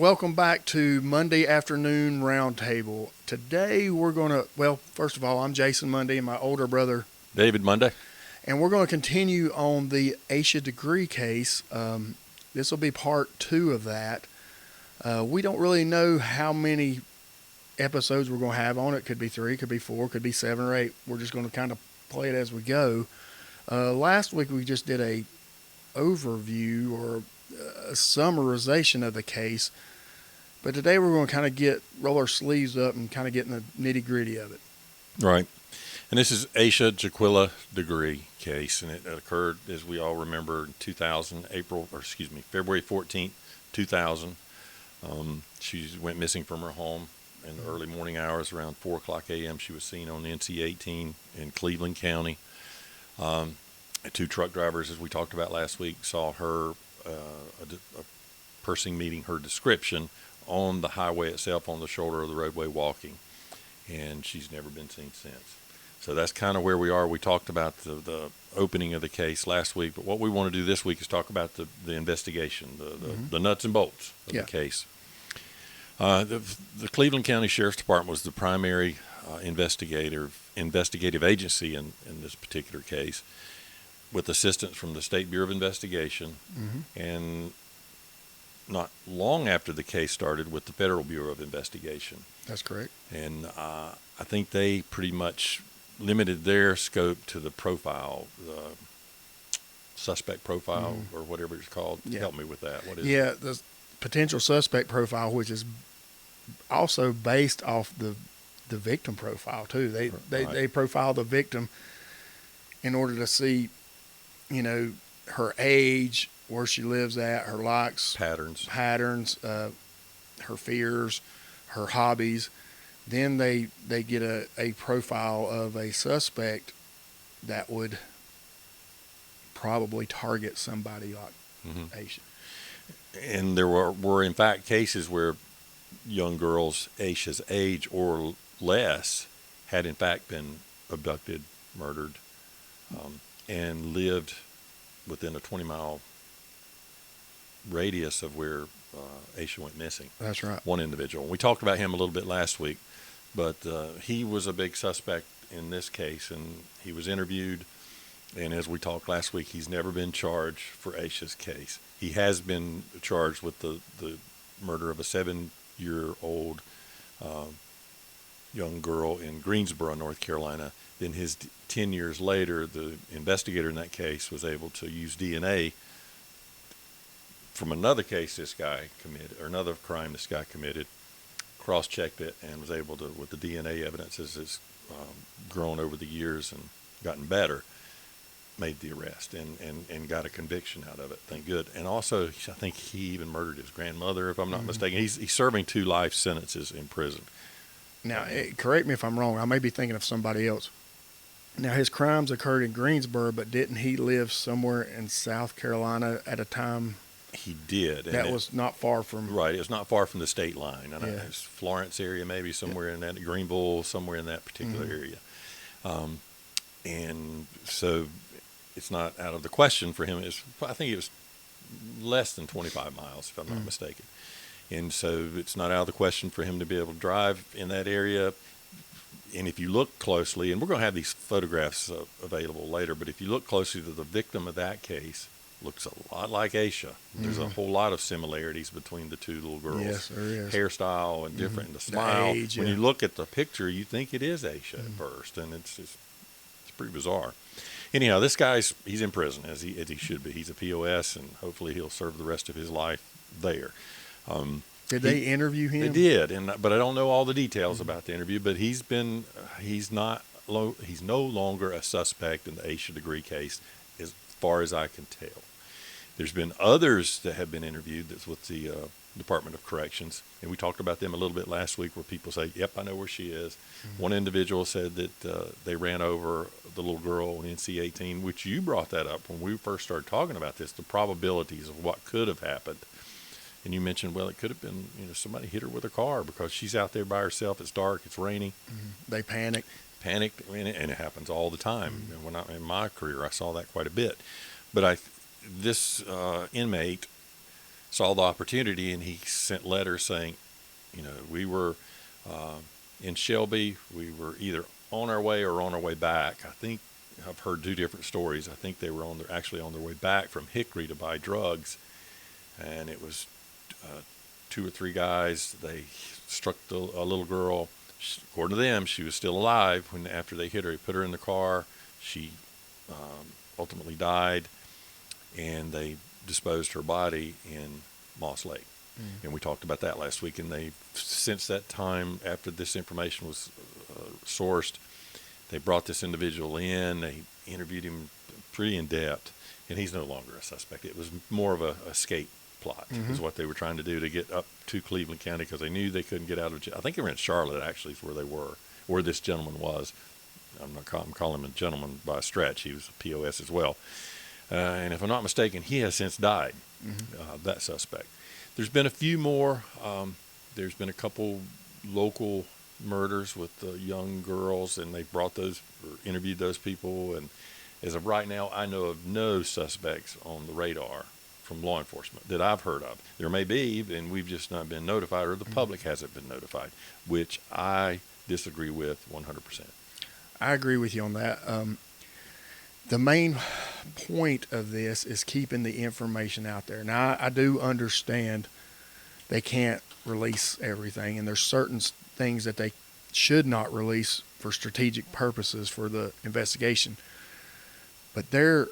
welcome back to Monday Afternoon Roundtable. Today we're going to, first of all, I'm Jason Munday and my older brother, David Munday. and we're going to continue on the Aisha degree case. This will be part 2 of that. We don't really know how many episodes we're going to have on it. Could be 3, could be 4, could be 7 or 8. We're just going to kind of play it as we go. Last week we just did a overview or a summarization of the case, but today we're going to kind of roll our sleeves up and kind of get in the nitty gritty of it. Right. And this is Aisha Jaquilla degree case, and it occurred, as we all remember, in February 14th, 2000. She went missing from her home in the early morning hours. Around 4 o'clock a.m. she was seen on NC-18 in Cleveland County. 2 truck drivers, as we talked about last week, saw her, a person meeting her description on the highway itself, on the shoulder of the roadway walking, and she's never been seen since. So that's kind of where we are. We talked about the opening of the case last week, but what we want to do this week is talk about the investigation, the nuts and bolts of the case. The Cleveland County Sheriff's Department was the primary investigative agency in this particular case, with assistance from the State Bureau of Investigation, and not long after the case started, with the Federal Bureau of Investigation. That's correct. And I think they pretty much limited their scope to the profile, the suspect profile, or whatever it's called. Yeah. Help me with that. What is it? The potential suspect profile, which is also based off the victim profile too. They profile the victim in order to see, her age, where she lives at, her likes, patterns, her fears, her hobbies. Then they get a profile of a suspect that would probably target somebody like Aisha. And there were in fact cases where young girls Aisha's age or less had in fact been abducted, murdered, and lived within a 20-mile radius of where Aisha went missing. That's right. One individual. We talked about him a little bit last week, but he was a big suspect in this case, and he was interviewed. And as we talked last week, he's never been charged for Aisha's case. He has been charged with the murder of a 7-year-old young girl in Greensboro, North Carolina. Then 10 years later, the investigator in that case was able to use DNA from another case this guy committed, or another crime this guy committed, cross-checked it, and was able to, with the DNA evidence as it's grown over the years and gotten better, made the arrest and got a conviction out of it. Thank good. And also, I think he even murdered his grandmother, if I'm not mistaken. He's serving 2 life sentences in prison. Now, correct me if I'm wrong. I may be thinking of somebody else. Now, his crimes occurred in Greensboro, but didn't he live somewhere in South Carolina at a time? He did. That was not far from... Right. It was not far from the state line. I know it's Florence area, maybe somewhere in that, Greenville, somewhere in that particular area. And so it's not out of the question for him. I think it was less than 25 miles, if I'm not mistaken. And so it's not out of the question for him to be able to drive in that area. And if you look closely, and we're going to have these photographs available later, but if you look closely to the victim of that case, looks a lot like Aisha. There's a whole lot of similarities between the 2 little girls. Yes, there is. Hairstyle and different, the smile. The age, when you look at the picture, you think it is Aisha at first, and it's pretty bizarre. Anyhow, this guy's he's in prison as he should be. He's a POS, and hopefully he'll serve the rest of his life there. Did they interview him? They did, but I don't know all the details about the interview. But he's no longer a suspect in the Aisha degree case, as far as I can tell. There's been others that have been interviewed that's with the Department of Corrections, and we talked about them a little bit last week, where people say, "Yep, I know where she is." One individual said that they ran over the little girl on NC-18, which you brought that up when we first started talking about this, the probabilities of what could have happened. And you mentioned, well, it could have been, somebody hit her with a car because she's out there by herself. It's dark. It's raining. They panicked, and it happens all the time. And when in my career, I saw that quite a bit. But this inmate saw the opportunity, and he sent letters saying, we were in Shelby. We were either on our way or on our way back. I think I've heard two different stories. I think they were actually on their way back from Hickory to buy drugs, and it was two or three guys. They struck a little girl. According to them, she was still alive when after they hit her. They put her in the car. She ultimately died, and they disposed her body in Moss Lake. And we talked about that last week. And they, since that time, after this information was sourced, they brought this individual in. They interviewed him pretty in depth, and he's no longer a suspect. It was more of a escape plot, is what they were trying to do to get up to Cleveland County, because they knew they couldn't get out of jail. I think they were in Charlotte, actually, is where they were, where this gentleman was. I'm calling him a gentleman by a stretch. He was a POS as well. And if I'm not mistaken, he has since died, that suspect. There's been a few more. There's been a couple local murders with young girls, and they brought those, or interviewed those people. And as of right now, I know of no suspects on the radar from law enforcement that I've heard of. There may be, and we've just not been notified, or the public hasn't been notified, which I disagree with 100%. I agree with you on that. The main point of this is keeping the information out there. Now, I do understand they can't release everything, and there's certain things that they should not release for strategic purposes for the investigation. But there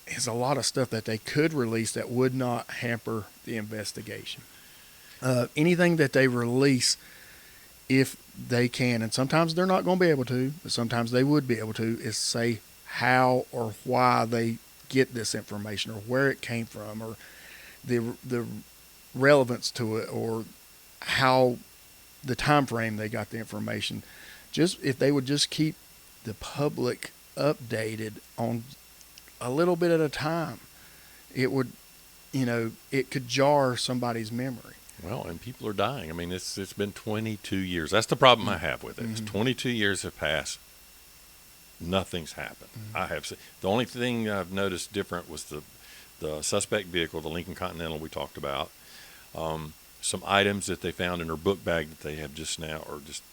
is a lot of stuff that they could release that would not hamper the investigation. Anything that they release, if they can, and sometimes they're not going to be able to, but sometimes they would be able to, is say how or why they get this information, or where it came from, or the relevance to it, or how the time frame they got the information. Just if they would just keep the public updated on a little bit at a time, it would, it could jar somebody's memory. Well, and people are dying. I mean, it's been 22 years. That's the problem I have with it. It's 22 years have passed. Nothing's happened. I have seen, the only thing I've noticed different was the suspect vehicle, the Lincoln Continental we talked about. Some items that they found in her book bag that they have just now, or just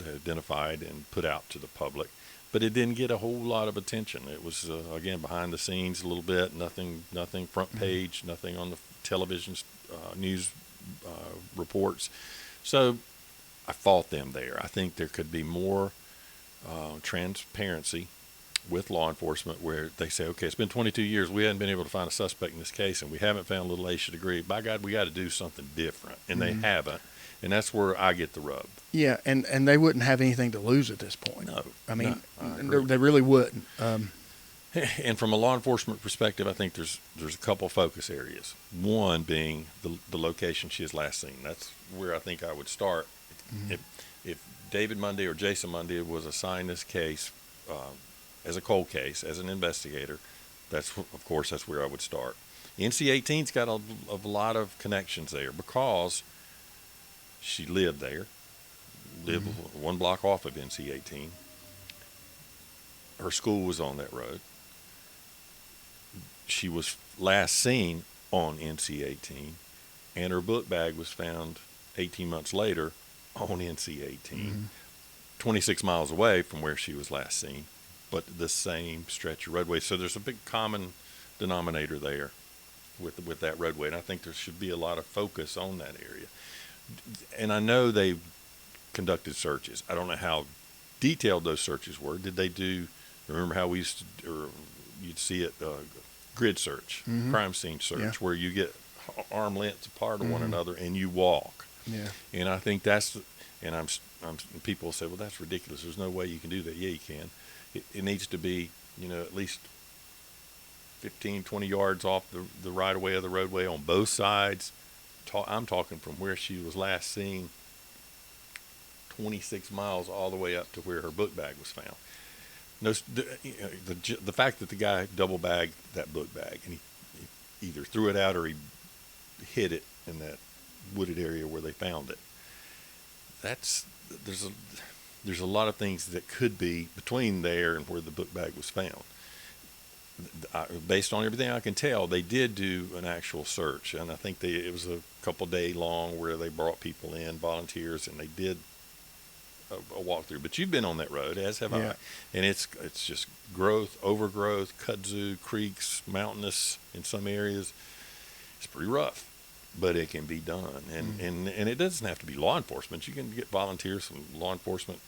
identified and put out to the public. But it didn't get a whole lot of attention. It was, again, behind the scenes a little bit. Nothing front page, nothing on the television news reports. So I fault them there. I think there could be more transparency with law enforcement, where they say, okay, it's been 22 years. We haven't been able to find a suspect in this case, and we haven't found little A should agree. By God, we got to do something different. And they haven't. And that's where I get the rub. Yeah, and they wouldn't have anything to lose at this point. No. I mean, I they really wouldn't. And from a law enforcement perspective, I think there's a couple focus areas. One being the location she is last seen. That's where I think I would start. If David Munday or Jason Munday was assigned this case as a cold case, as an investigator, that's where I would start. NC-18's got a lot of connections there, because she lived there, lived one block off of NC-18. Her school was on that road. She was last seen on NC-18, and her book bag was found 18 months later on NC-18, 26 miles away from where she was last seen, but the same stretch of roadway. So there's a big common denominator there with that roadway, and I think there should be a lot of focus on that area. And I know they conducted searches. I don't know how detailed those searches were. Did they do, remember how we used to, or you'd see it, grid search, crime scene search, where you get arm lengths apart of one another and you walk. Yeah. And I think that's, and people say, well, that's ridiculous. There's no way you can do that. Yeah, you can. It needs to be, at least 15, 20 yards off the right of way of the roadway on both sides. I'm talking from where she was last seen, 26 miles all the way up to where her book bag was found. No, the fact that the guy double bagged that book bag, and he either threw it out or he hid it in that wooded area where they found it. There's a lot of things that could be between there and where the book bag was found. based on everything I can tell, they did do an actual search, and I think it was a couple day long where they brought people in, volunteers, and they did a walkthrough. But you've been on that road, as have I, and it's just growth, overgrowth, kudzu, creeks, mountainous in some areas. It's pretty rough, but it can be done, and it doesn't have to be law enforcement. You can get volunteers from law enforcement,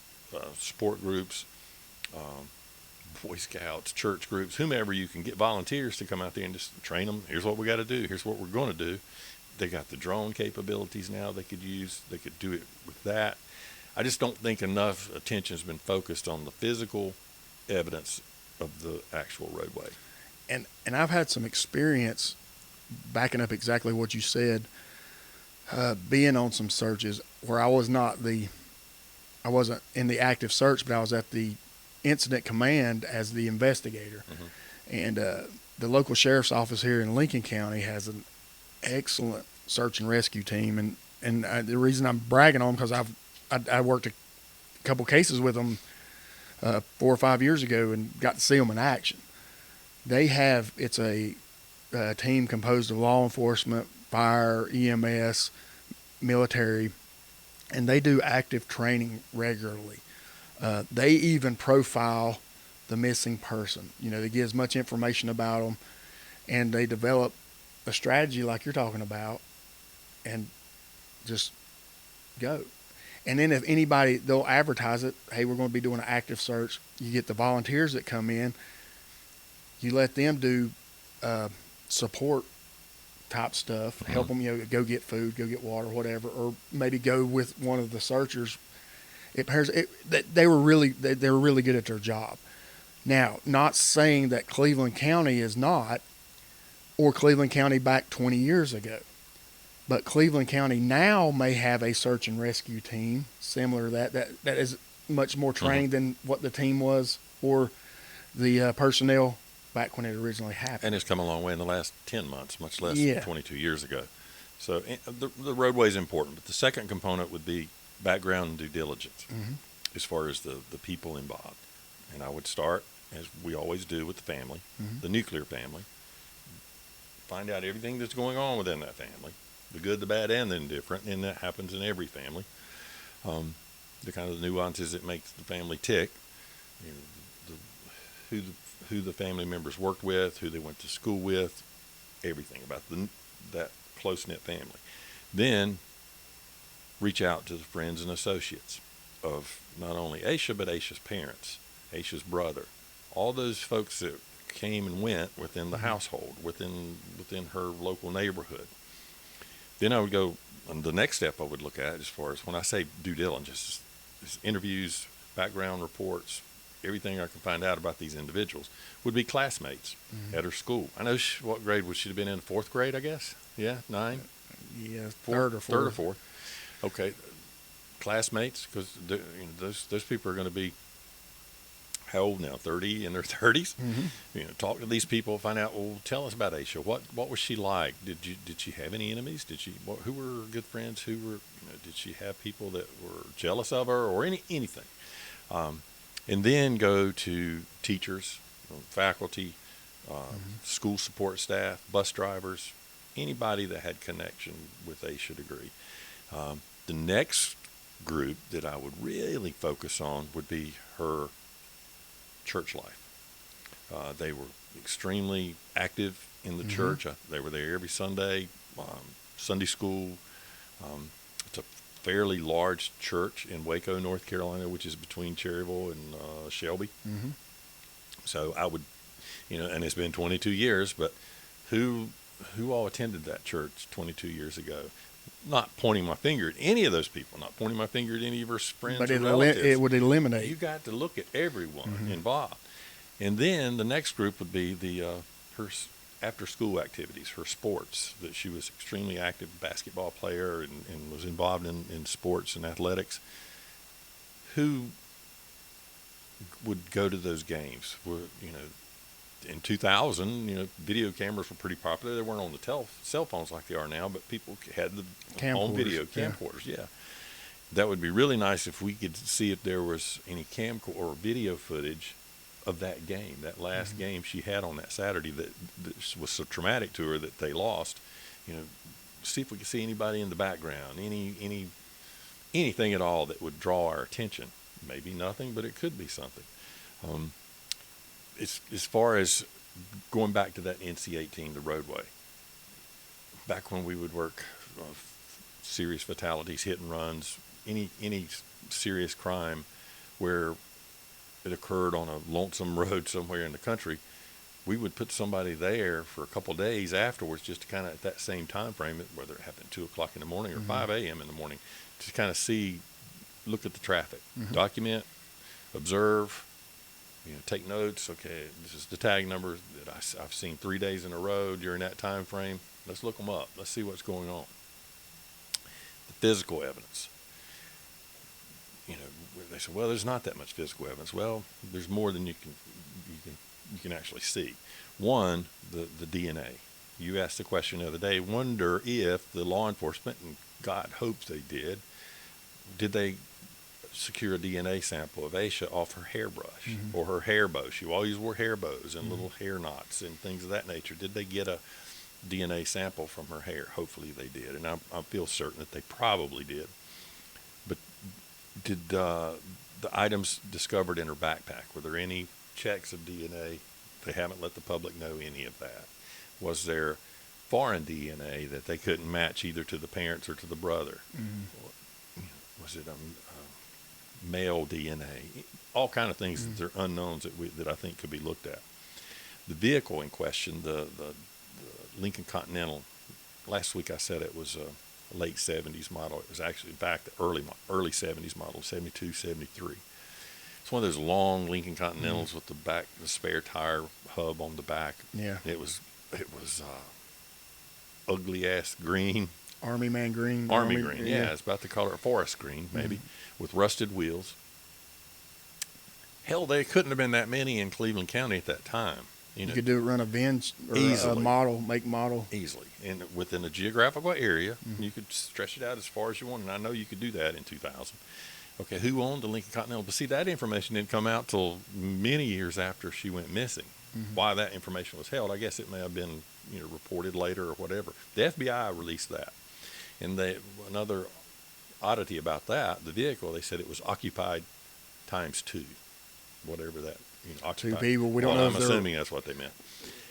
support groups, Boy Scouts, church groups, whomever. You can get volunteers to come out there and just train them. Here's what we got to do. Here's what we're going to do. They got the drone capabilities now they could use. They could do it with that. I just don't think enough attention has been focused on the physical evidence of the actual roadway. And I've had some experience backing up exactly what you said, being on some searches where I wasn't in the active search, but I was at the incident command as the investigator. And the local sheriff's office here in Lincoln County has an excellent search and rescue team, and the reason I'm bragging on them because I worked a couple cases with them 4 or 5 years ago and got to see them in action. It's a team composed of law enforcement, fire, EMS, military, and they do active training regularly. They even profile the missing person. They get as much information about them, and they develop a strategy like you're talking about, and just go. And then if anybody, they'll advertise it. Hey, we're going to be doing an active search. You get the volunteers that come in. You let them do support type stuff, help them, go get food, go get water, whatever, or maybe go with one of the searchers. They were really good at their job. Now, not saying that Cleveland County is not, or Cleveland County back 20 years ago, but Cleveland County now may have a search and rescue team similar to that is much more trained than what the team was or the personnel back when it originally happened. And it's come a long way in the last 10 months, much less 22 years ago. So the roadway is important, but the second component would be background and due diligence as far as the people involved. And I would start, as we always do, with the family, the nuclear family. Find out everything that's going on within that family, the good, the bad, and the indifferent, and that happens in every family. The kind of nuances that makes the family tick, who the family members worked with, who they went to school with, everything about that close-knit family. Then reach out to the friends and associates of not only Aisha, but Aisha's parents, Aisha's brother, all those folks that came and went within the household, within her local neighborhood. Then I would go, and the next step I would look at, as far as when I say due diligence, is interviews, background reports, everything I can find out about these individuals, would be classmates at her school. I know what grade would she have been in? 4th grade, I guess? Yeah, 9? Yeah, Fourth, third or fourth. Okay, classmates, because those people are going to be how old now? 30 in their 30s. Talk to these people, find out. Well, tell us about Aisha. What was she like? Did she have any enemies? Who were good friends? Who were did she have people that were jealous of her or anything? And then go to teachers, faculty, school support staff, bus drivers, anybody that had connection with Aisha Degree. The next group that I would really focus on would be her church life. They were extremely active in the church. They were there every Sunday, Sunday school. It's a fairly large church in Waco, North Carolina, which is between Cherryville and Shelby. So I would, and it's been 22 years, but who all attended that church 22 years ago? Not pointing my finger at any of those people, not pointing my finger at any of her friends or relatives. It would eliminate. You got to look at everyone involved. And then the next group would be her after-school activities, her sports, that she was extremely active basketball player and was involved in sports and athletics. Who would go to those games? In 2000, video cameras were pretty popular. They weren't on the cell phones like they are now, but people had the home video camcorders. Yeah. That would be really nice if we could see if there was any camcorder or video footage of that game, that last game she had on that Saturday that was so traumatic to her that they lost. See if we can see anybody in the background, anything at all that would draw our attention. Maybe nothing, but it could be something. As far as going back to that NC-18, the roadway, back when we would work serious fatalities, hit and runs, any serious crime where it occurred on a lonesome road somewhere in the country, we would put somebody there for a couple of days afterwards, just to kind of at that same time frame, whether it happened at 2 o'clock in the morning or 5 a.m. in the morning, to kind of look at the traffic, document, observe, take notes. Okay, this is the tag number that I've seen 3 days in a row during that time frame. Let's look them up. Let's see what's going on. The physical evidence. They say, well, there's not that much physical evidence. Well, there's more than you can actually see. One, the DNA. You asked the question the other day, wonder if the law enforcement, and God hopes they did they secure a DNA sample of Aisha off her hairbrush or her hair bow? She always wore hair bows and little hair knots and things of that nature. Did they get a DNA sample from her hair? Hopefully they did, and I feel certain that they probably did. But did the items discovered in her backpack, were there any checks of DNA? They haven't let the public know any of that. Was there foreign DNA that they couldn't match either to the parents or to the brother? Was it male DNA? All kind of things that are unknowns that I think could be looked at. The vehicle in question, the Lincoln Continental, last week I said it was a late 70s model. It was actually, in fact, the early 70s model, 72, 73. It's one of those long Lincoln Continentals with the spare tire hub on the back. Yeah. It was ugly ass green. Army man green. Army green, yeah. It's about the color of forest green, maybe, with rusted wheels. Hell, there couldn't have been that many in Cleveland County at that time. You could run a VIN or easily, a make model. Easily. And within a geographical area, you could stretch it out as far as you want. And I know you could do that in 2000. Okay, who owned the Lincoln Continental? But see, that information didn't come out till many years after she went missing. Why that information was held, I guess it may have been reported later or whatever. The FBI released that. And another oddity about that, the vehicle, they said it was occupied × 2, whatever that, occupied. 2 people. We don't know. I'm assuming that's what they meant.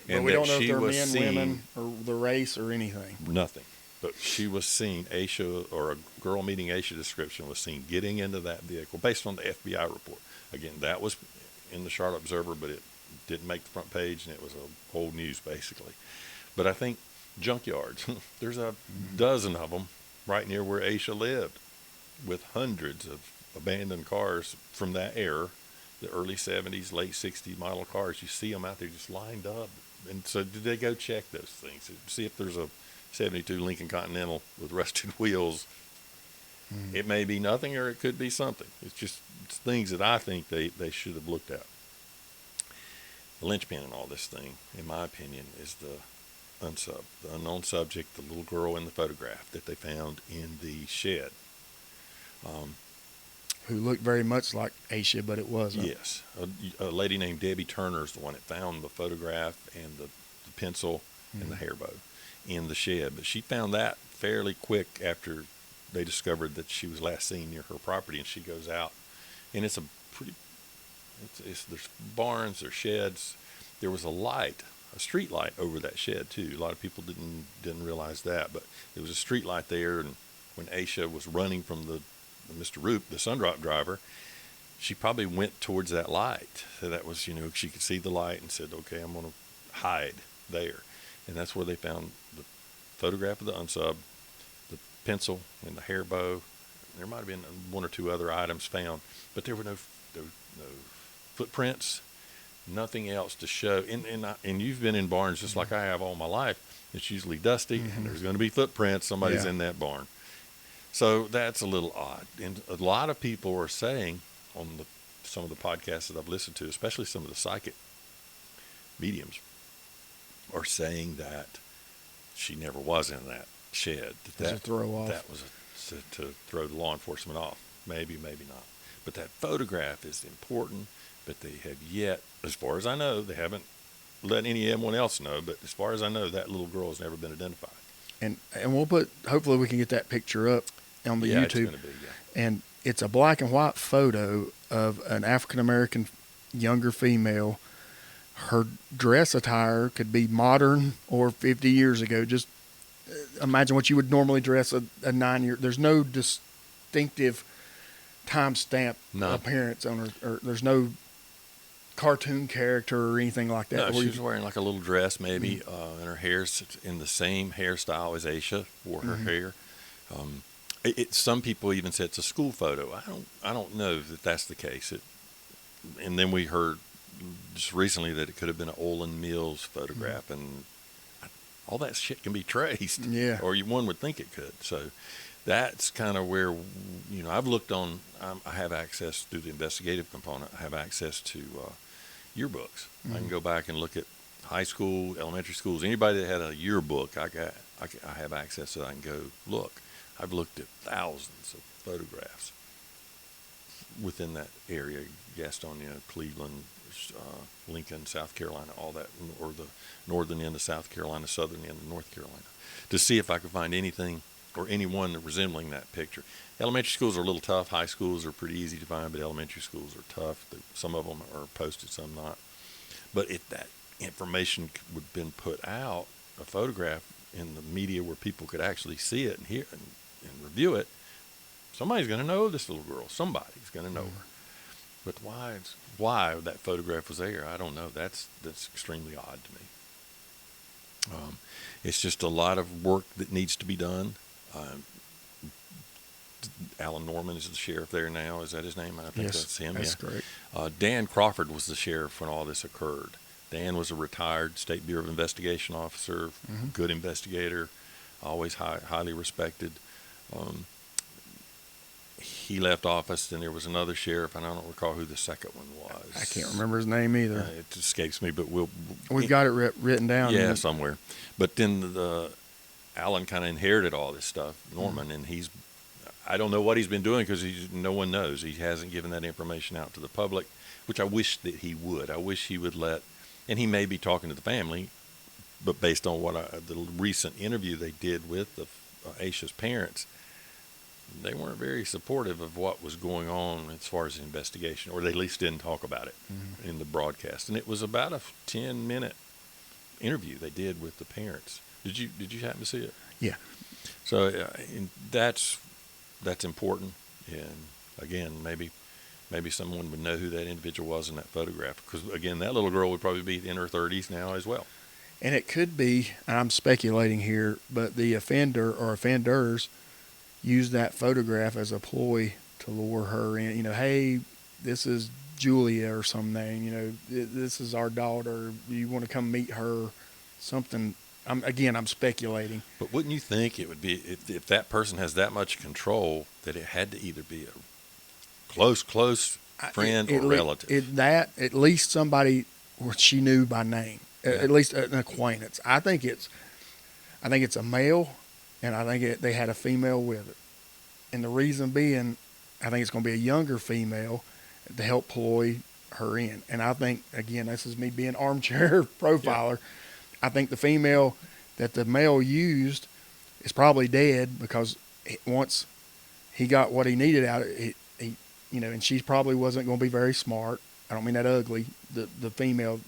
And we don't know if they're men, women, or the race or anything. Nothing. But she was seen, Aisha, or a girl meeting Aisha description was seen getting into that vehicle based on the FBI report. Again, that was in the Charlotte Observer, but it didn't make the front page, and it was old news basically. But I think junkyards, there's a dozen of them right near where Aisha lived, with hundreds of abandoned cars from that era, the early 70s, late 60s model cars. You see them out there just lined up. And so did they go check those things, see if there's a 72 Lincoln Continental with rusted wheels? It may be nothing, or it could be something. It's things that I think they should have looked at. The linchpin in all this thing, in my opinion, is the unknown subject, the little girl in the photograph that they found in the shed. Who looked very much like Aisha, but it wasn't. Yes. A lady named Debbie Turner is the one that found the photograph and the pencil and the hair bow in the shed. But she found that fairly quick after they discovered that she was last seen near her property, and she goes out. And it's there's barns, there's sheds. There was a street light over that shed too. A lot of people didn't realize that, but there was a street light there. And when Aisha was running from the Mr. Roop, the Sundrop driver, she probably went towards that light. So that was, she could see the light and said, okay, I'm going to hide there. And that's where they found the photograph of the unsub, the pencil and the hair bow. There might have been 1 or 2 other items found, but there were no footprints, nothing else to show. And you've been in barns just like I have all my life. It's usually dusty, and there's going to be footprints. Somebody's in that barn. So that's a little odd. And a lot of people are saying on some of the podcasts that I've listened to, especially some of the psychic mediums, are saying that she never was in that shed. That was a throw off. That was to throw the law enforcement off. Maybe, maybe not. But that photograph is important. but they have yet, as far as I know, they haven't let anyone else know, but as far as I know, that little girl has never been identified. And we'll hopefully we can get that picture up on the Yeah, YouTube. it's going to be, yeah. And it's a black and white photo of an African American younger female. Her dress attire could be modern or 50 years ago. Just imagine what you would normally dress a 9-year. There's no distinctive timestamp appearance on her. Or there's no cartoon character or anything like that. No, she was wearing like a little dress maybe, and her hair's in the same hairstyle as Aisha wore her hair. Some people even say it's a school photo. I don't know that that's the case. And then we heard just recently that it could have been an Olin Mills photograph, and all that shit can be traced. Yeah. Or one would think it could. So that's kind of where, I've looked on, I have access through the investigative component. I have access to yearbooks. I can go back and look at high school, elementary schools, anybody that had a yearbook, I have access to that. I can go look. I've looked at thousands of photographs within that area, Gastonia, Cleveland, Lincoln, South Carolina, all that, or the northern end of South Carolina, southern end of North Carolina, to see if I could find anything or anyone resembling that picture. Elementary schools are a little tough. High schools are pretty easy to find, but elementary schools are tough. Some of them are posted, some not. But if that information would have been put out, a photograph in the media where people could actually see it and hear and review it, somebody's going to know this little girl. Somebody's going to know her. But why that photograph was there, I don't know. That's extremely odd to me. It's just a lot of work that needs to be done. Alan Norman is the sheriff there now. Is that his name? I think that's him. That's correct. Dan Crawford was the sheriff when all this occurred. Dan was a retired State Bureau of Investigation officer, good investigator, always highly respected. He left office, and there was another sheriff, and I don't recall who the second one was. I can't remember his name either. It escapes me, but we've got it written down. Yeah, somewhere. But then Alan kind of inherited all this stuff, Norman, and I don't know what he's been doing because no one knows. He hasn't given that information out to the public, which I wish that he would. I wish he would and he may be talking to the family, but based on the recent interview they did with Aisha's parents, they weren't very supportive of what was going on as far as the investigation, or they at least didn't talk about it in the broadcast. And it was about a 10-minute interview they did with the parents. Did you happen to see it? Yeah. So that's important. And again, maybe someone would know who that individual was in that photograph, because again, that little girl would probably be in her 30s now as well. And it could be, I'm speculating here, but the offender or offenders use that photograph as a ploy to lure her in. Hey, this is Julia or some name. This is our daughter. You want to come meet her? Something. I'm speculating. But wouldn't you think it would be, if that person has that much control, that it had to either be a close friend or relative? At least somebody she knew by name. Yeah. At least an acquaintance. I think it's a male, and I think they had a female with it. And the reason being, I think it's going to be a younger female to help ploy her in. And I think, again, this is me being armchair profiler. Yeah. I think the female that the male used is probably dead, because once he got what he needed out of it, and she probably wasn't going to be very smart. I don't mean that ugly. The female,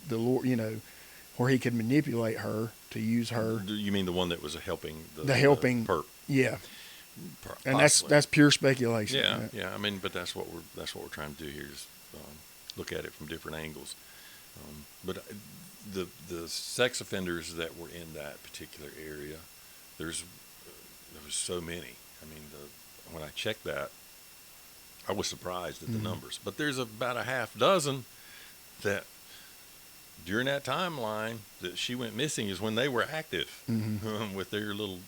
where he could manipulate her to use her. You mean the one that was helping the helping perp? Yeah. And that's pure speculation. Yeah. I mean, but that's what we're trying to do here, is look at it from different angles. But the sex offenders that were in that particular area, there was so many. I mean, when I checked that, I was surprised at the numbers. But there's about a half dozen that during that timeline that she went missing is when they were active with their little.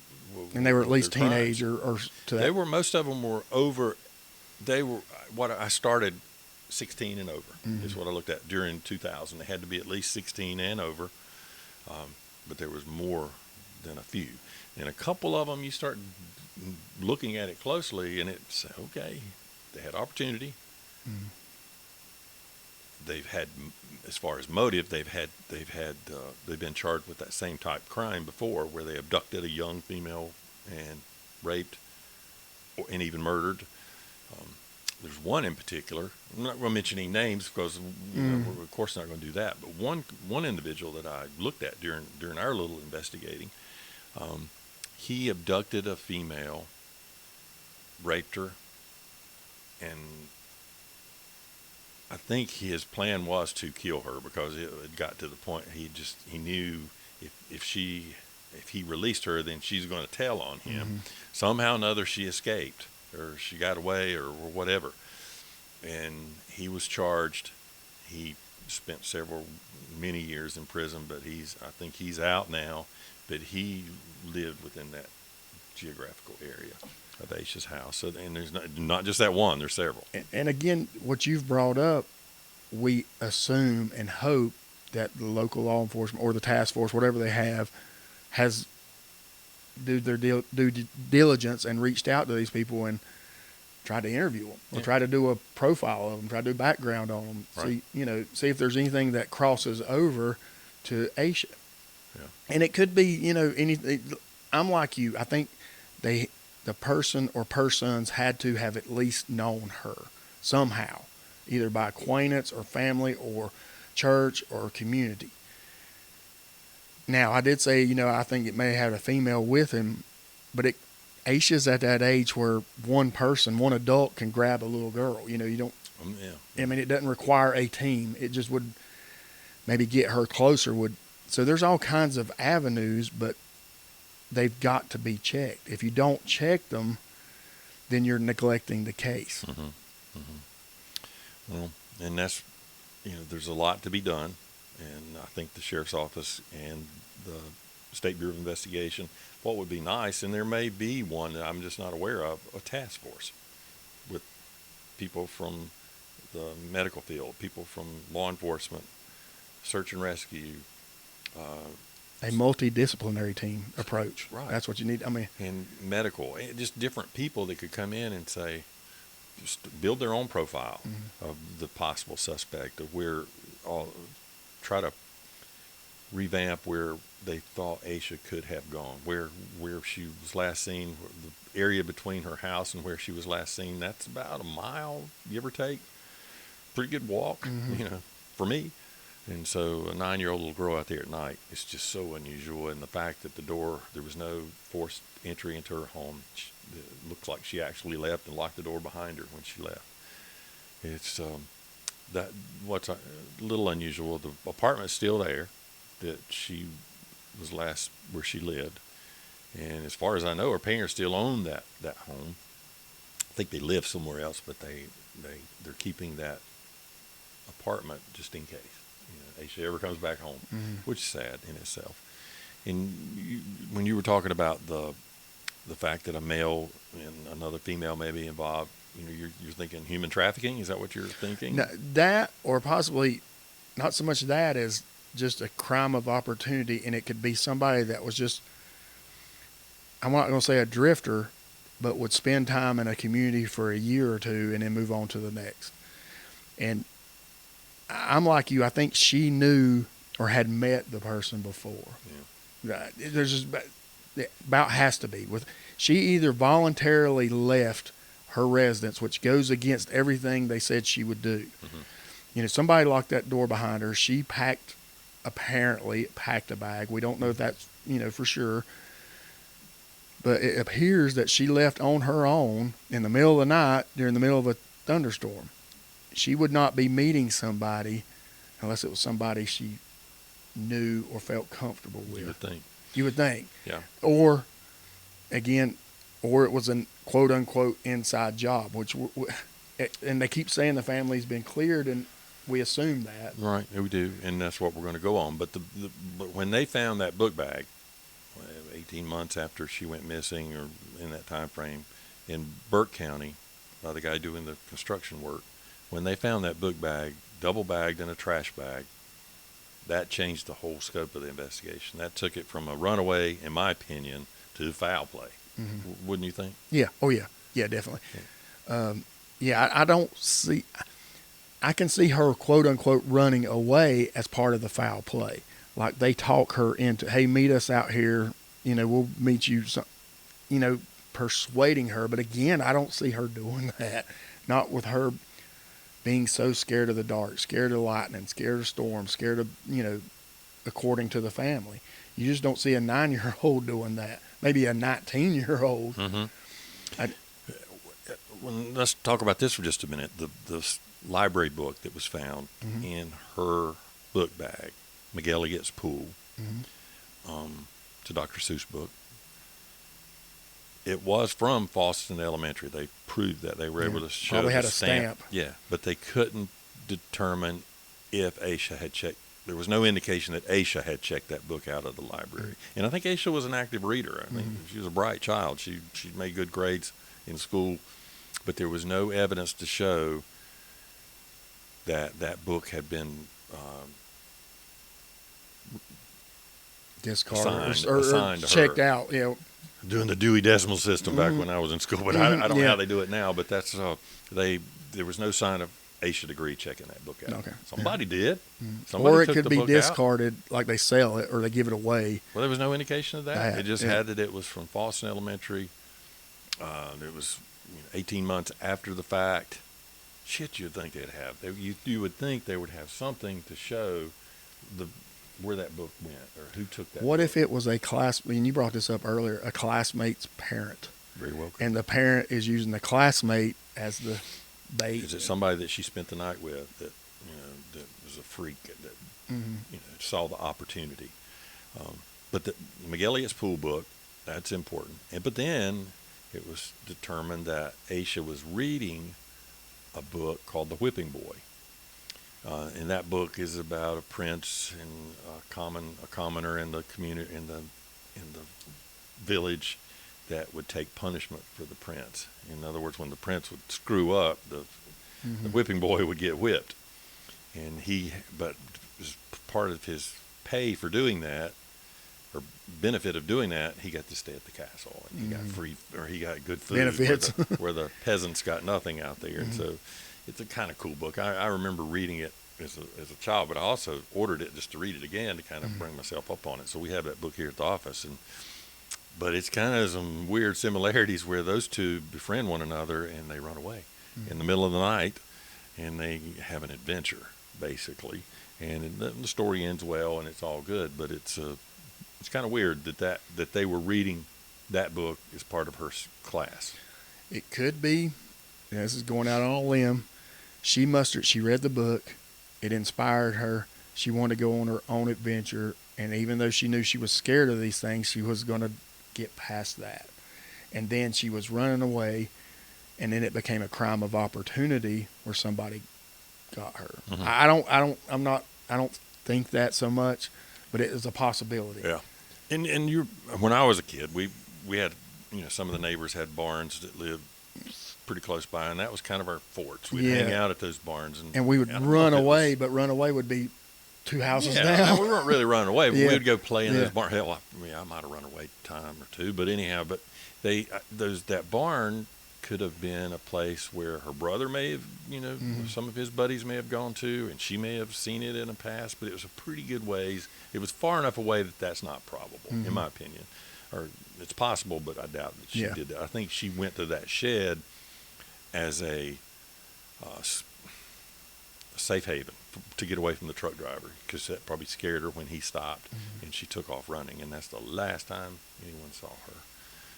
And they were at least teenage or to that. They were, most of them were over. They were what I started 16 and over is what I looked at during 2000. They had to be at least 16 and over, but there was more than a few. And a couple of them, you start looking at it closely, and it's okay. They had opportunity. they've had, as far as motive, they've been charged with that same type of crime before, where they abducted a young female and raped and even murdered. There's one in particular. I'm not going to mention any names because we're of course not going to do that. But one individual that I looked at during our little investigating, he abducted a female, raped her, and I think his plan was to kill her, because it got to the point he knew if he released her, then she's going to tell on him. Mm-hmm. Somehow or another she escaped, or she got away, or whatever. And he was charged. He spent many years in prison, but I think he's out now. But he lived within that geographical area of Aisha's house. So, and there's not just that one, there's several. And again, what you've brought up, we assume and hope that the local law enforcement or the task force, whatever they have, has do their due diligence and reached out to these people and tried to interview them, or try to do a profile of them, try to do background on them, Right. see if there's anything that crosses over to Aisha. Yeah. And it could be, anything. I'm like you. I think the person or persons had to have at least known her somehow, either by acquaintance or family or church or community. Now, I did say, I think it may have a female with him, but Aisha's at that age where one adult can grab a little girl. You don't. Yeah. I mean, it doesn't require a team. It just would maybe get her closer. So there's all kinds of avenues, but they've got to be checked. If you don't check them, then you're neglecting the case. Mm-hmm. Mm-hmm. Well, and that's, there's a lot to be done, and I think the sheriff's office and the State Bureau of Investigation, what would be nice, and there may be one that I'm just not aware of, a task force with people from the medical field, people from law enforcement, search and rescue. A multidisciplinary team approach. Right. That's what you need. I mean, and medical, and just different people that could come in and say, just build their own profile of the possible suspect, of try to revamp where they thought Aisha could have gone, where she was last seen, the area between her house and where she was last seen. That's about a mile, give or take. Pretty good walk, for me. And so a 9-year-old little girl out there at night, it's just so unusual. And the fact that there was no forced entry into her home. It looks like she actually left and locked the door behind her when she left. It's what's a little unusual. The apartment's still there that she was last where she lived. And as far as I know, her parents still own that home. I think they live somewhere else, but they're keeping that apartment just in case. Aisha ever comes back home, which is sad in itself. And when you were talking about the fact that a male and another female may be involved, you're thinking human trafficking. Is that what you're thinking? No, that, or possibly not so much that as just a crime of opportunity, and it could be somebody that was just, I'm not going to say a drifter, but would spend time in a community for a year or two and then move on to the next. And I'm like you. I think she knew or had met the person before. Yeah. There's just about has to be. She either voluntarily left her residence, which goes against everything they said she would do. Mm-hmm. Somebody locked that door behind her. She apparently packed a bag. We don't know if that's, for sure. But it appears that she left on her own in the middle of the night during the middle of a thunderstorm. She would not be meeting somebody unless it was somebody she knew or felt comfortable with. You would think. Yeah. Or it was a quote unquote inside job, and they keep saying the family's been cleared, and we assume that. Right, we do, and that's what we're going to go on. But but when they found that book bag, 18 months after she went missing, or in that time frame, in Burke County, by the guy doing the construction work, when they found that book bag, double bagged in a trash bag, that changed the whole scope of the investigation. That took it from a runaway, in my opinion, to foul play. Mm-hmm. Wouldn't you think? Yeah. Oh, yeah. Yeah, definitely. Yeah. I don't see. I can see her quote unquote running away as part of the foul play. Like they talk her into, hey, meet us out here. We'll meet you. Persuading her. But again, I don't see her doing that. Not with her being so scared of the dark, scared of lightning, scared of storms, scared of, according to the family. You just don't see a 9-year-old doing that. Maybe a 19-year-old. Mm-hmm. Let's talk about this for just a minute. The library book that was found mm-hmm. in her book bag, Miguel Gets Pool, mm-hmm. It's a Dr. Seuss book. It was from Fawston Elementary. They proved that. They were able to show probably had the a stamp. Yeah, but they couldn't determine if Aisha had checked. There was no indication that Aisha had checked that book out of the library. And I think Aisha was an active reader. I mean, mm-hmm. she was a bright child. She made good grades in school, but there was no evidence to show that that book had been discarded assigned or to checked her. out. Doing the Dewey Decimal System back mm-hmm. when I was in school, but I don't know yeah. how they do it now. But that's there was no sign of Aisha Degree checking that book out. Okay. Somebody did. Mm-hmm. Somebody or it took could the be book discarded, out. like they sell it or they give it away. Well, there was no indication of that. It just yeah. had that it was from Fawston Elementary. It was 18 months after the fact. Shit, you'd think they'd have. You would think they would have something to show where that book went or who took that. What book. if it was a class? And you brought this up earlier. A classmate's parent. Very well. And the parent is using the classmate as the bait. Is it somebody that she spent the night with that that was a freak that mm-hmm. saw the opportunity? But the Miguel Gets Pool book, that's important. But then it was determined that Aisha was reading a book called The Whipping Boy. And that book is about a prince and a commoner in the community in the village that would take punishment for the prince. In other words, when the prince would screw up, the whipping boy would get whipped. But as part of his pay for doing that, or benefit of doing that, he got to stay at the castle, and he got free, or he got good food. Benefits. where the peasants got nothing out there. And so it's a kind of cool book. I remember reading it as a child, but I also ordered it just to read it again to kind of bring myself up on it. So we have that book here at the office, but it's kind of some weird similarities where those two befriend one another and they run away in the middle of the night, and they have an adventure basically. And the story ends well, and it's all good. But it's kind of weird that they were reading that book as part of her class. It could be. This is going out on a limb. She read the book. It inspired her. She wanted to go on her own adventure. And even though she knew she was scared of these things, she was going to get past that. And then she was running away. And then it became a crime of opportunity where somebody got her. Mm-hmm. I don't think that so much, but it is a possibility. Yeah. And when I was a kid, we had, some of the neighbors had barns that lived pretty close by, and that was kind of our forts. We'd hang out at those barns, and we would run away, but run away would be 2 houses down. We weren't really running away, but we would go play in those barns. Hell, I might have run away a time or two, but anyhow, that barn could have been a place where her brother may have, some of his buddies may have gone to, and she may have seen it in the past, but it was a pretty good ways. It was far enough away that that's not probable, in my opinion. Or it's possible, but I doubt that she did that. I think she went to that shed as a safe haven to get away from the truck driver, because that probably scared her when he stopped, and she took off running, and that's the last time anyone saw her.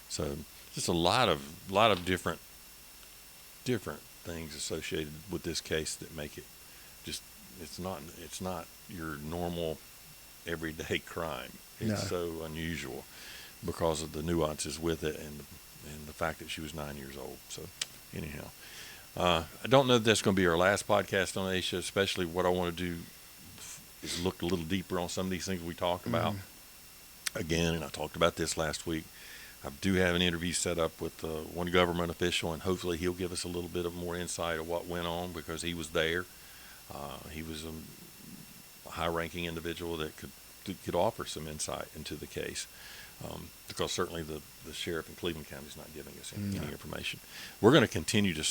So just a lot of different things associated with this case that make it just it's not your normal everyday crime. It's so unusual because of the nuances with it and the fact that she was 9 years old. So anyhow, I don't know if that's going to be our last podcast on Aisha. Especially what I want to do is look a little deeper on some of these things we talked about again, and I talked about this last week. I do have an interview set up with one government official, and hopefully he'll give us a little bit of more insight of what went on, because he was there. He was a high-ranking individual that could offer some insight into the case, because certainly the sheriff in Cleveland County is not giving us any information. We're going to continue to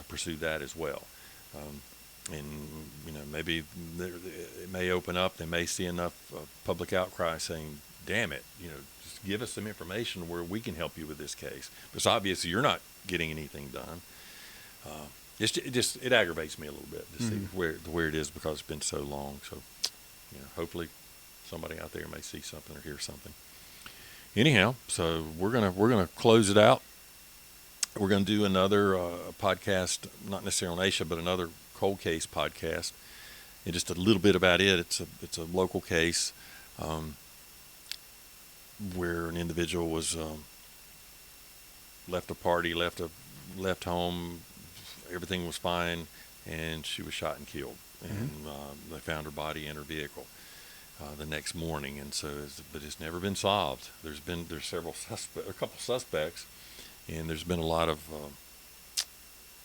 pursue that as well. And maybe it may open up. They may see enough public outcry saying, "Damn it, just give us some information where we can help you with this case." Because obviously you're not getting anything done. It aggravates me a little bit to see where it is because it's been so long. So, hopefully somebody out there may see something or hear something. Anyhow, so we're gonna close it out. We're gonna do another podcast, not necessarily on Asia, but another cold case podcast, and just a little bit about it. It's a local case where an individual was left a party, left home, everything was fine, and she was shot and killed. And they found her body in her vehicle the next morning, and but it's never been solved. There's a couple suspects, and there's been a lot of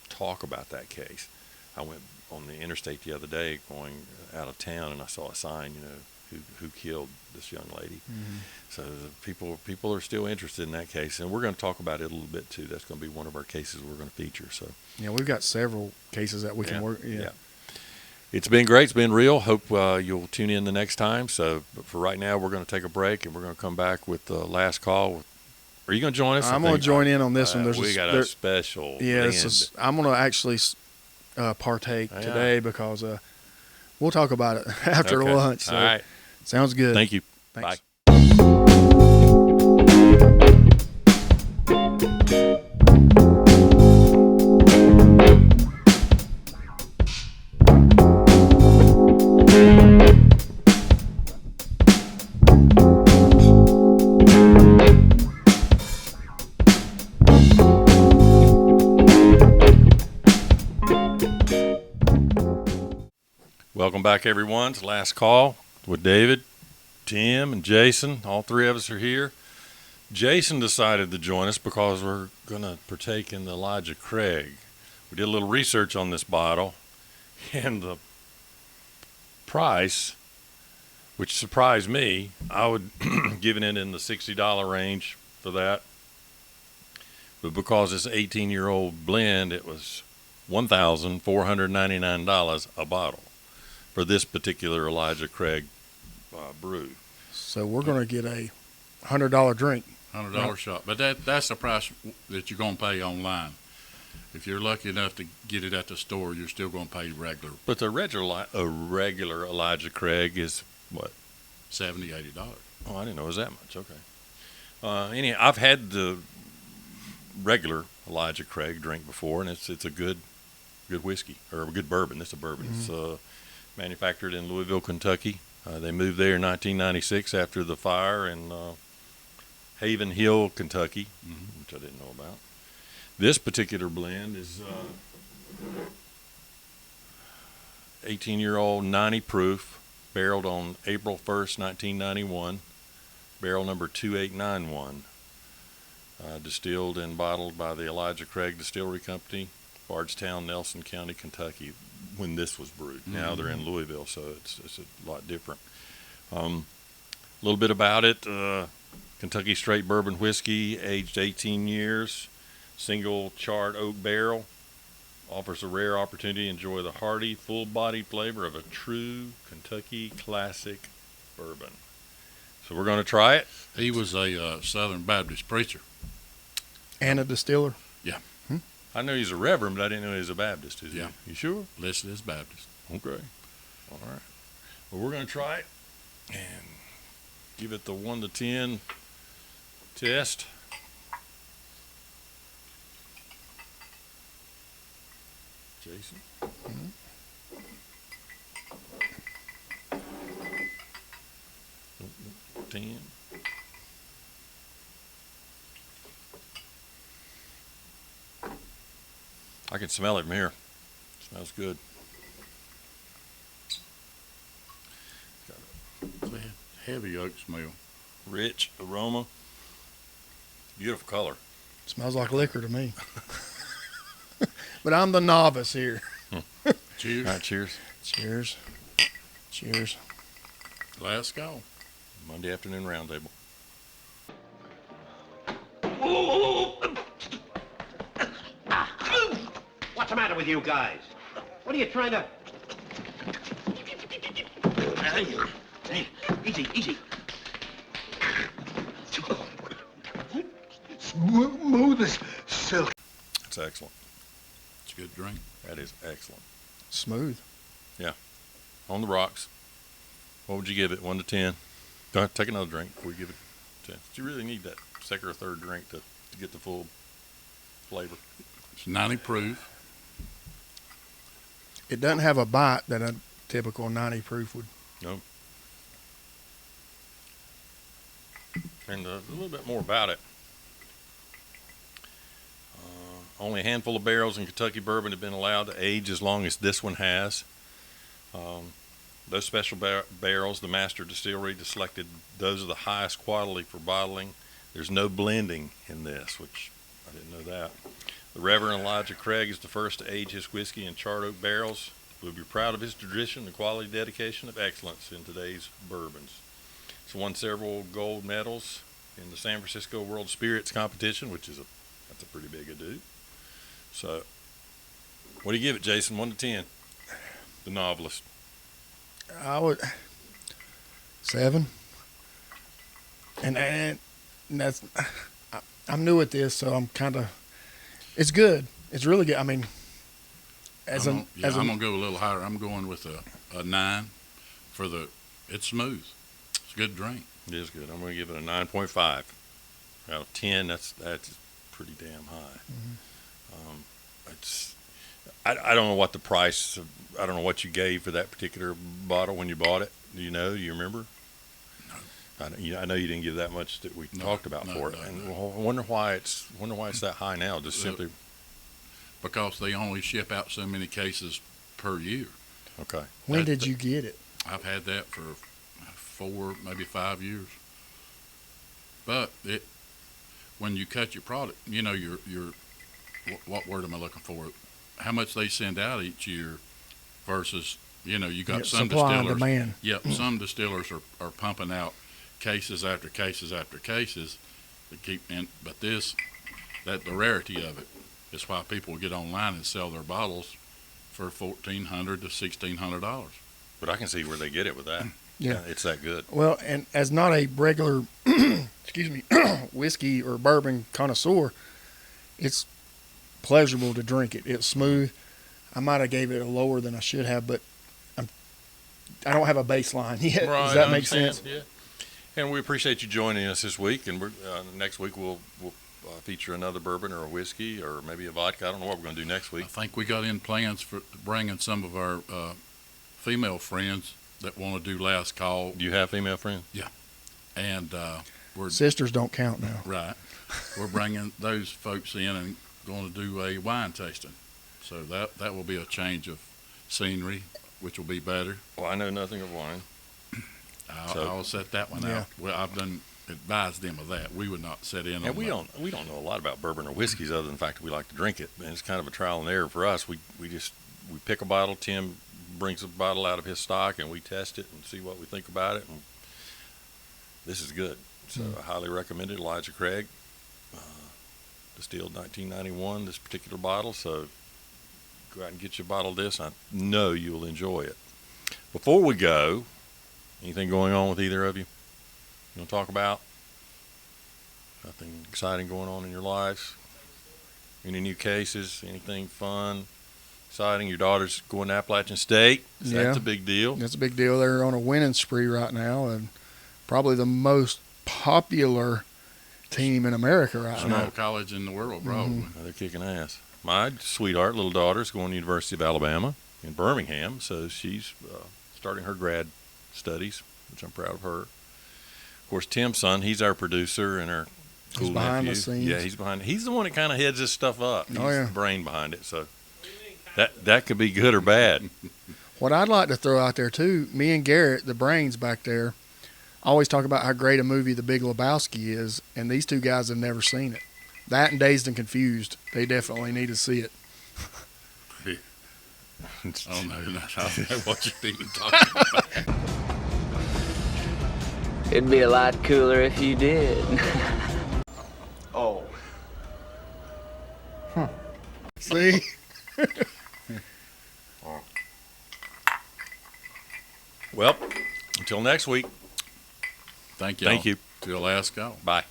talk about that case. I went on the interstate the other day going out of town, and I saw a sign, who killed this young lady. So people are still interested in that case, and we're going to talk about it a little bit too. That's going to be one of our cases we're going to feature. So yeah, we've got several cases that we can work. Yeah. It's been great. It's been real. Hope you'll tune in the next time. So, but for right now, we're going to take a break, and we're going to come back with the last call. Are you going to join us? I'm going to join in on this one. We got a special. Yeah, I'm going to actually partake today because we'll talk about it after lunch. So. All right. Sounds good. Thank you. Thanks. Bye. Welcome back, everyone, to Last Call with David, Tim, and Jason. All three of us are here. Jason decided to join us because we're going to partake in the Elijah Craig. We did a little research on this bottle, and the price, which surprised me, I would given it in the $60 range for that. But because it's an 18-year-old blend, it was $1,499 a bottle for this particular Elijah Craig brew. So we're going to get a $100 drink. $100 shot. But that's the price that you're going to pay online. If you're lucky enough to get it at the store, you're still going to pay regular. But the regular Elijah Craig is what? $70, $80. Oh, I didn't know it was that much. Okay. Anyhow, I've had the regular Elijah Craig drink before, and it's a good whiskey, or a good bourbon. It's a bourbon. It's manufactured in Louisville, Kentucky. They moved there in 1996 after the fire in Haven Hill, Kentucky, which I didn't know about. This particular blend is 18-year-old, 90 proof, barreled on April 1st, 1991, barrel number 2891, distilled and bottled by the Elijah Craig Distillery Company, Bardstown, Nelson County, Kentucky, when this was brewed. Now they're in Louisville, so it's a lot different. A little bit about it. Kentucky straight bourbon whiskey, aged 18 years, single charred oak barrel, offers a rare opportunity to enjoy the hearty, full-bodied flavor of a true Kentucky classic bourbon. So we're going to try it. He was a Southern Baptist preacher. And a distiller. Yeah. I know he's a reverend, but I didn't know he was a Baptist. Is he? You sure? Listed as Baptist. Okay. All right. Well, we're going to try it and give it the 1 to 10 test. Jason? 10. I can smell it from here. Smells good. It's a heavy oak smell. Rich aroma. Beautiful color. Smells like liquor to me. But I'm the novice here. Cheers. All right, cheers. Cheers. Cheers. Last call. Monday afternoon roundtable. What's the matter with you guys? What are you trying to... Hey, easy, easy. Smooth as silk. That's excellent. It's a good drink. That is excellent. Smooth. On the rocks. What would you give it? 1 to 10. Go ahead, take another drink before you give it 10. You really need that second or third drink to get the full flavor. It's 90 proof. It doesn't have a bite that a typical 90 proof would. No. And a little bit more about it. Only a handful of barrels in Kentucky bourbon have been allowed to age as long as this one has. Those special barrels, the master distillery selected those of the highest quality for bottling. There's no blending in this, which I didn't know that. The Reverend Elijah Craig is the first to age his whiskey in charred oak barrels. We'll be proud of his tradition and quality dedication of excellence in today's bourbons. It's won several gold medals in the San Francisco World Spirits Competition, which is that's a pretty big ado. So, what do you give it, Jason? 1 to 10. The novelist. I would 7. And that's I'm new at this, so I'm kind of. It's good. It's really good. I mean, I'm gonna go a little higher. I'm going with a 9 for the. It's smooth. It's a good drink. It is good. I'm going to give it a 9.5 out of 10. That's pretty damn high. Mm-hmm. I don't know what the price. I don't know what you gave for that particular bottle when you bought it. Do you know? Do you remember? No. I know you didn't give that much that we talked about for it. And No. I wonder why it's that high now. Just simply Because they only ship out so many cases per year. okay. When did you get it? I've had that for 4, maybe 5 years. But when you cut your product, you know, your what word am I looking for? How much they send out each year versus, you know, you got some supply distillers. and demand. Yep, some distillers are pumping out cases after cases after cases to keep in. But the rarity of it is why people get online and sell their bottles for $1,400 to $1,600. But I can see where they get it with that. Yeah. It's that good. Well, and as not a regular, excuse me, whiskey or bourbon connoisseur, it's pleasurable to drink it. It's smooth. I might have gave it a lower than I should have, but I don't have a baseline yet. Right, Does that make sense? Yeah. And we appreciate you joining us this week. And next week we'll feature another bourbon or a whiskey or maybe a vodka. I don't know what we're going to do next week. I think we got in plans for bringing some of our female friends that want to do last call. Do you have female friends? And we're Sisters don't count now. right. We're bringing those folks in and going to do a wine tasting. So that will be a change of scenery, which will be better. Well, I know nothing of wine. I'll set that one Yeah. out. Well, I've done advised them of that. We would not set in on And we that. don't know a lot about bourbon or whiskeys other than the fact that we like to drink it. And it's kind of a trial and error for us. We pick a bottle. Tim brings a bottle out of his stock and we test it and see what we think about it. And this is good. So I highly recommend it. Elijah Craig, distilled 1991, this particular bottle. So go out and get you a bottle of this. I know you'll enjoy it. Before we go, anything going on with either of you? You want to talk about? Nothing exciting going on in your lives? Any new cases? Anything fun, exciting? Your daughter's going to Appalachian State. So Yeah. That's a big deal. That's a big deal. They're on a winning spree right now, and probably the most popular team in America right Small now. college in the world, probably. They're kicking ass. My sweetheart, little daughter's going to the University of Alabama in Birmingham, so she's starting her grad studies, which I'm proud of her. Of course, Tim's son, he's our producer and our cool He's behind nephew. the scenes. Yeah, he's behind. He's the one that kind of heads this stuff up. He's yeah. the brain behind it. So that could be good or bad. What I'd like to throw out there, too, me and Garrett, the brains back there, always talk about how great a movie The Big Lebowski is, and these two guys have never seen it. That and Dazed and Confused, they definitely need to see it. Oh, no, I don't know what you're even talking about. It'd be a lot cooler if you did. Oh. See? Well, Until next week, Thank you. thank you. Till last call. Bye.